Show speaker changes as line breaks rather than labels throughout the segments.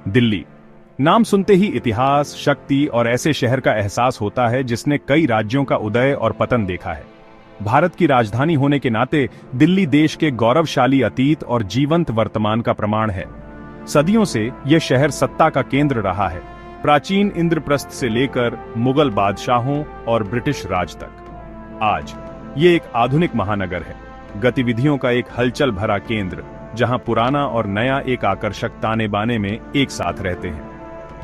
दिल्ली नाम सुनते ही इतिहास, शक्ति और ऐसे शहर का एहसास होता है जिसने कई राज्यों का उदय और पतन देखा है। भारत की राजधानी होने के नाते दिल्ली देश के गौरवशाली अतीत और जीवंत वर्तमान का प्रमाण है। सदियों से यह शहर सत्ता का केंद्र रहा है, प्राचीन इंद्रप्रस्थ से लेकर मुगल बादशाहों और ब्रिटिश राज तक। आज ये एक आधुनिक महानगर है, गतिविधियों का एक हलचल भरा केंद्र, जहां पुराना और नया एक आकर्षक ताने बाने में एक साथ रहते हैं।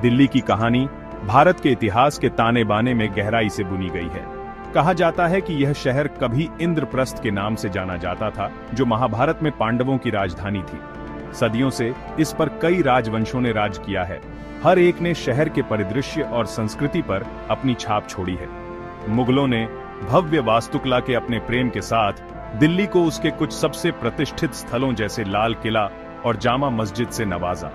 दिल्ली की कहानी भारत के इतिहास के ताने बाने में गहराई से बुनी गई है। कहा जाता है कि यह शहर कभी इंद्रप्रस्थ के नाम से जाना जाता था, जो महाभारत में पांडवों की राजधानी थी। सदियों से इस पर कई राजवंशों ने राज किया है। हर एक ने शहर के परिदृश्य और संस्कृति पर अपनी छाप छोड़ी है। मुगलों ने भव्य वास्तुकला के अपने प्रेम के साथ दिल्ली को उसके कुछ सबसे प्रतिष्ठित स्थलों जैसे लाल किला और जामा मस्जिद से नवाजा।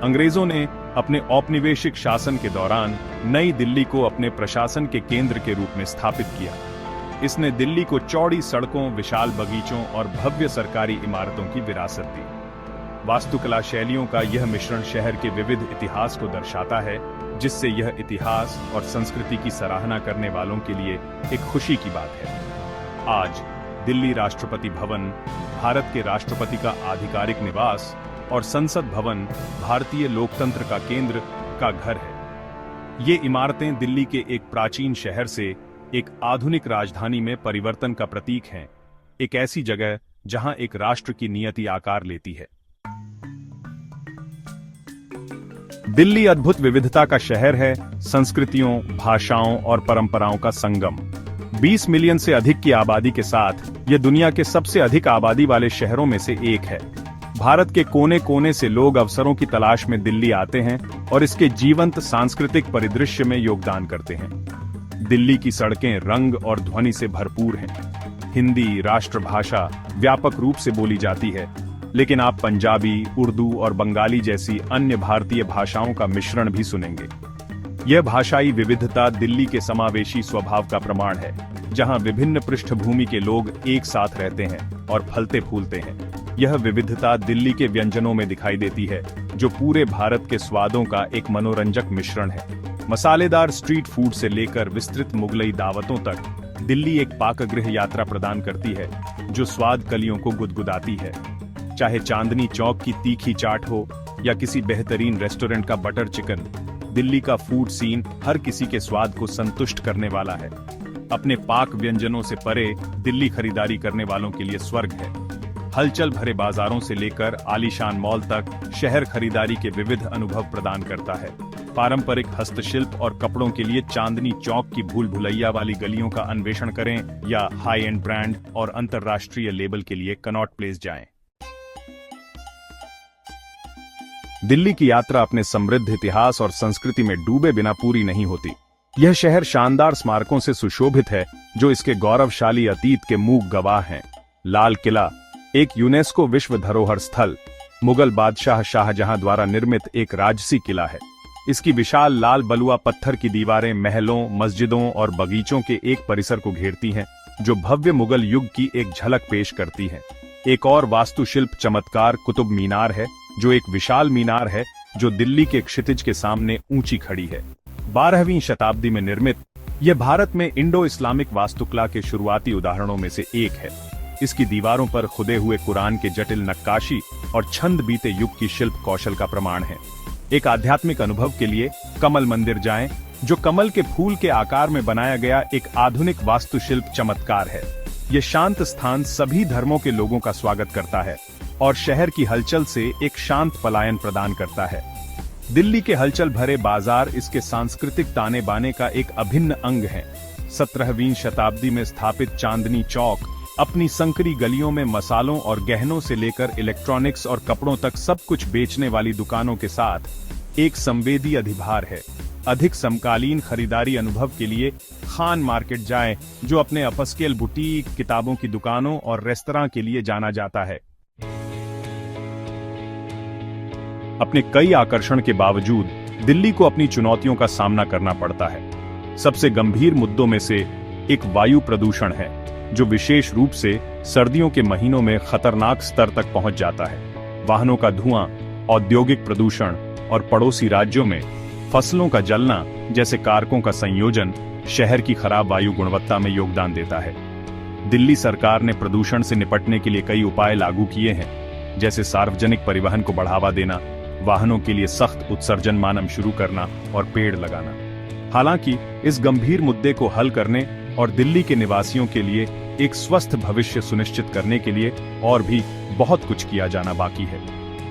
अंग्रेजों ने अपने औपनिवेशिक शासन के दौरान नई दिल्ली को अपने प्रशासन के केंद्र के रूप में स्थापित किया। इसने दिल्ली को चौड़ी सड़कों, विशाल बगीचों और भव्य सरकारी इमारतों की विरासत दी। वास्तुकला शैलियों का यह मिश्रण शहर के विविध इतिहास को दर्शाता है, जिससे यह इतिहास और संस्कृति की सराहना करने वालों के लिए एक खुशी की बात है। आज दिल्ली राष्ट्रपति भवन, भारत के राष्ट्रपति का आधिकारिक निवास और संसद भवन भारतीय लोकतंत्र का केंद्र का घर है। ये इमारतें दिल्ली के एक प्राचीन शहर से एक आधुनिक राजधानी में परिवर्तन का प्रतीक हैं, एक ऐसी जगह जहां एक राष्ट्र की नियति आकार लेती है। दिल्ली अद्भुत विविधता का शहर है, संस्कृतियों, भाषाओं और परंपराओं का संगम। 20 मिलियन से अधिक की आबादी के साथ यह दुनिया के सबसे अधिक आबादी वाले शहरों में से एक है। भारत के कोने कोने से लोग अवसरों की तलाश में दिल्ली आते हैं और इसके जीवंत सांस्कृतिक परिदृश्य में योगदान करते हैं। दिल्ली की सड़कें रंग और ध्वनि से भरपूर हैं। हिंदी राष्ट्रभाषा व्यापक रूप से बोली जाती है, लेकिन आप पंजाबी, उर्दू और बंगाली जैसी अन्य भारतीय भाषाओं का मिश्रण भी सुनेंगे। यह भाषाई विविधता दिल्ली के समावेशी स्वभाव का प्रमाण है, जहां विभिन्न पृष्ठभूमि के लोग एक साथ रहते हैं और फलते फूलते हैं। यह विविधता दिल्ली के व्यंजनों में दिखाई देती है, जो पूरे भारत के स्वादों का एक मनोरंजक मिश्रण है। मसालेदार स्ट्रीट फूड से लेकर विस्तृत मुगलई दावतों तक, दिल्ली एक पाकगृह यात्रा प्रदान करती है, जो स्वाद कलियों को गुदगुदाती है। चाहे चांदनी चौक की तीखी चाट हो या किसी बेहतरीन रेस्टोरेंट का बटर चिकन, दिल्ली का फूड सीन हर किसी के स्वाद को संतुष्ट करने वाला है। अपने पाक व्यंजनों से परे दिल्ली खरीदारी करने वालों के लिए स्वर्ग है। हलचल भरे बाजारों से लेकर आलीशान मॉल तक शहर खरीदारी के विविध अनुभव प्रदान करता है। पारंपरिक हस्तशिल्प और कपड़ों के लिए चांदनी चौक की भूल भुलैया वाली गलियों का अन्वेषण करें या हाई एंड ब्रांड और अंतर्राष्ट्रीय लेबल के लिए कनॉट प्लेस जाएं। दिल्ली की यात्रा अपने समृद्ध इतिहास और संस्कृति में डूबे बिना पूरी नहीं होती। यह शहर शानदार स्मारकों से सुशोभित है, जो इसके गौरवशाली अतीत के मूक गवाह हैं। लाल किला एक यूनेस्को विश्व धरोहर स्थल, मुगल बादशाह शाहजहां द्वारा निर्मित एक राजसी किला है। इसकी विशाल लाल बलुआ पत्थर की दीवारें महलों, मस्जिदों और बगीचों के एक परिसर को घेरती हैं, जो भव्य मुगल युग की एक झलक पेश करती हैं। एक और वास्तुशिल्प चमत्कार कुतुब मीनार है, जो एक विशाल मीनार है जो दिल्ली के क्षितिज के सामने ऊंची खड़ी है। 12वीं शताब्दी में निर्मित, यह भारत में इंडो इस्लामिक वास्तुकला के शुरुआती उदाहरणों में से एक है। इसकी दीवारों पर खुदे हुए कुरान के जटिल नक्काशी और छंद बीते युग की शिल्प कौशल का प्रमाण है। एक आध्यात्मिक अनुभव के लिए कमल मंदिर जाएं, जो कमल के फूल के आकार में बनाया गया एक आधुनिक वास्तुशिल्प चमत्कार है। यह शांत स्थान सभी धर्मों के लोगों का स्वागत करता है और शहर की हलचल से एक शांत पलायन प्रदान करता है। दिल्ली के हलचल भरे बाजार इसके सांस्कृतिक ताने बाने का एक अभिन्न अंग है। 17वीं शताब्दी में स्थापित चांदनी चौक अपनी संकरी गलियों में मसालों और गहनों से लेकर इलेक्ट्रॉनिक्स और कपड़ों तक सब कुछ बेचने वाली दुकानों के साथ एक संवेदी अधिभार है। अधिक समकालीन खरीदारी अनुभव के लिए खान मार्केट जाएं, जो अपने अपस्केल बुटीक, किताबों की दुकानों और रेस्तरां के लिए जाना जाता है। अपने कई आकर्षण के बावजूद दिल्ली को अपनी चुनौतियों का सामना करना पड़ता है। सबसे गंभीर मुद्दों में से एक वायु प्रदूषण है, जो विशेष रूप से सर्दियों के महीनों में खतरनाक स्तर तक पहुंच जाता है। वाहनों का धुआं, औद्योगिक प्रदूषण और पड़ोसी राज्यों में फसलों का जलना जैसे कारकों का संयोजन शहर की खराब वायु गुणवत्ता में योगदान देता है। दिल्ली सरकार ने प्रदूषण से निपटने के लिए कई उपाय लागू किए हैं, जैसे सार्वजनिक परिवहन को बढ़ावा देना, वाहनों के लिए सख्त उत्सर्जन मानक शुरू करना और पेड़ लगाना। हालांकि इस गंभीर मुद्दे को हल करने और दिल्ली के निवासियों के लिए एक स्वस्थ भविष्य सुनिश्चित करने के लिए और भी बहुत कुछ किया जाना बाकी है।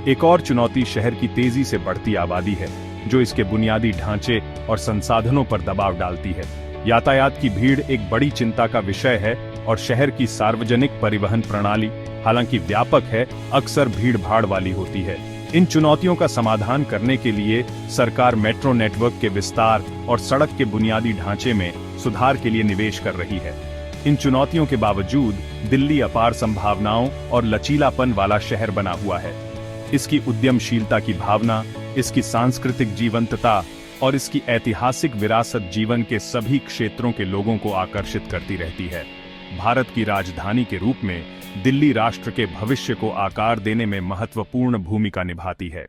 एक और चुनौती शहर की तेजी से बढ़ती आबादी है, जो इसके बुनियादी ढांचे और संसाधनों पर दबाव डालती है। यातायात की भीड़ एक बड़ी चिंता का विषय है और शहर की सार्वजनिक परिवहन प्रणाली, हालांकि व्यापक है, अक्सर भीड़-भाड़ वाली होती है। इन चुनौतियों का समाधान करने के लिए सरकार मेट्रो नेटवर्क के विस्तार और सड़क के बुनियादी ढांचे में सुधार के लिए निवेश कर रही है। इन चुनौतियों के बावजूद दिल्ली अपार संभावनाओं और लचीलापन वाला शहर बना हुआ है। इसकी उद्यमशीलता की भावना, इसकी सांस्कृतिक जीवंतता और इसकी ऐतिहासिक विरासत जीवन के सभी क्षेत्रों के लोगों को आकर्षित करती रहती है। भारत की राजधानी के रूप में दिल्ली राष्ट्र के भविष्य को आकार देने में महत्वपूर्ण भूमिका निभाती है।